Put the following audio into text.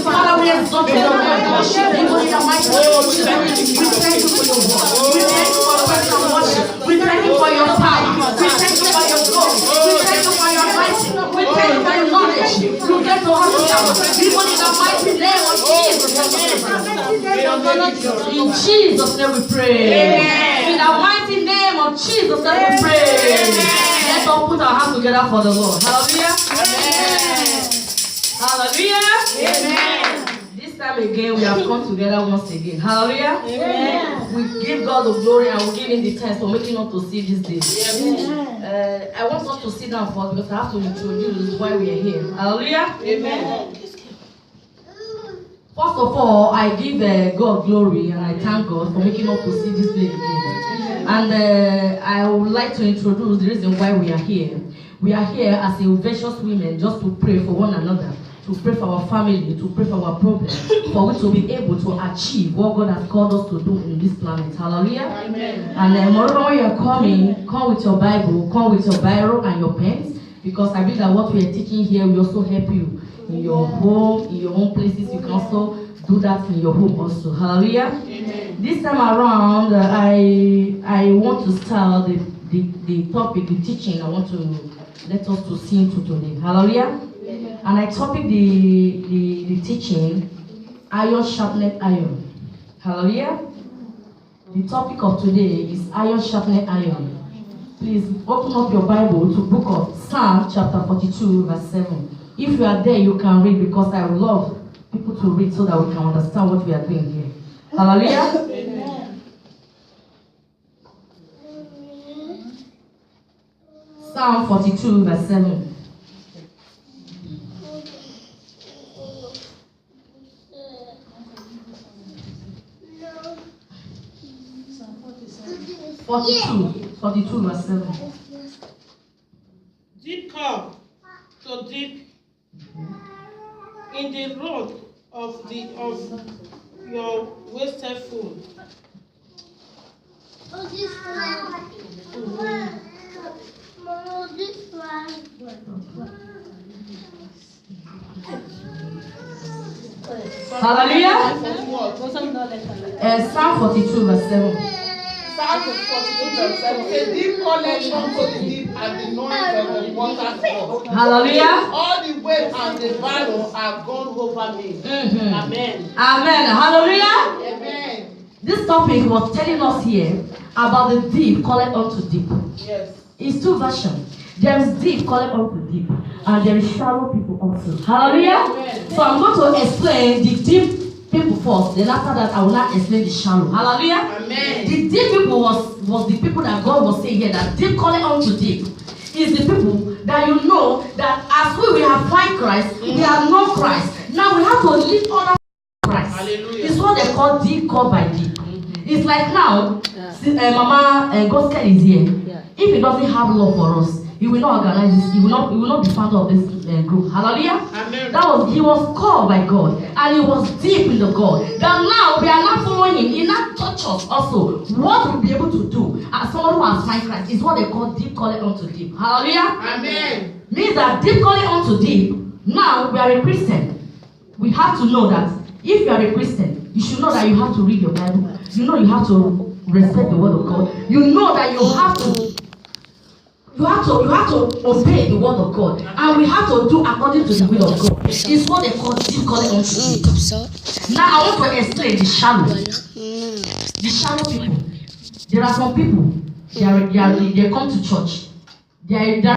Father, we thank you for this hour of we thank you for this. We thank you because we thank you for your power. We thank you for your glory. We thank you for your anointing. We thank you for your knowledge. You get to us now. Even in the mighty name of Jesus. In Jesus' name we pray. In the mighty name of Jesus' name we pray. Let's all put our hands together for the Lord. Hallelujah. Hallelujah. Amen. This time again, we have come together once again. Hallelujah. Amen. We give God the glory and we give Him the thanks for making us to see this day. I want us to sit down first because I have to introduce why we are here. Hallelujah. Amen. First of all, I give God glory and I thank God for making us to see this day again. And I would like to introduce the reason why we are here. We are here as a virtuous women just to pray for one another, to pray for our family, to pray for our problems, for we to be able to achieve what God has called us to do in this planet. Hallelujah. Amen. And moreover, when you are coming, come with your Bible, come with your biro and your pens, because I believe that what we are teaching here will also help you in your home, in your own places. You can also do that in your home also. Hallelujah. Amen. This time around, I want to start the topic, the teaching. I want to let us to sing to today. Hallelujah. Amen. And I topic the teaching, iron sharpened iron. Hallelujah. The topic of today is iron sharpened iron. Please open up your Bible to book of Psalm chapter 42 verse 7. If you are there, you can read because I would love people to read so that we can understand what we are doing here. Hallelujah. Amen. Psalm 42 verse 7. 42 verse 7. Deep come to deep in the road of your wasted food. Oh, this one. Mama, this one. Hallelujah. Psalm 42 verse 7. Psalm 42 verse 7 says, deep calleth unto the deep, and the noise of the waters fall. Hallelujah. All the waves and the barrels are gone over me. Mm-hmm. Amen. Amen. Hallelujah. Amen. This topic was telling us here about the deep called unto deep. Yes. It's two versions. There is deep called unto deep, and there is shallow people also. Hallelujah. Amen. So I'm going to explain the deep people first, then after that I will not explain the shallow. Hallelujah. Amen. The deep people was the people that God was saying here, that deep calling unto deep is the people that you know that as we have found Christ, we have known Christ. Now we have to live under Christ. Hallelujah. It's what they call deep called by deep. It's like now, Mama Gospel is here. Yeah. If he doesn't have love for us, he will not organize this. He will not be founder of this group. Hallelujah. Amen. He was called by God, and he was deep in the God. That now we are not following him. He not touch us also. What we'll be able to do as someone who has found Christ is what they call deep calling unto deep. Hallelujah. Amen. Means that deep calling unto deep. Now we are a Christian. We have to know that if you are a Christian, you should know that you have to read your Bible. You know you have to respect the word of God. You know that you have to obey the word of God, and we have to do according to the will of God. It's what they call deep calling unto deep. Now I want to explain the shallow. The shallow people. There are some people. They come to church. They are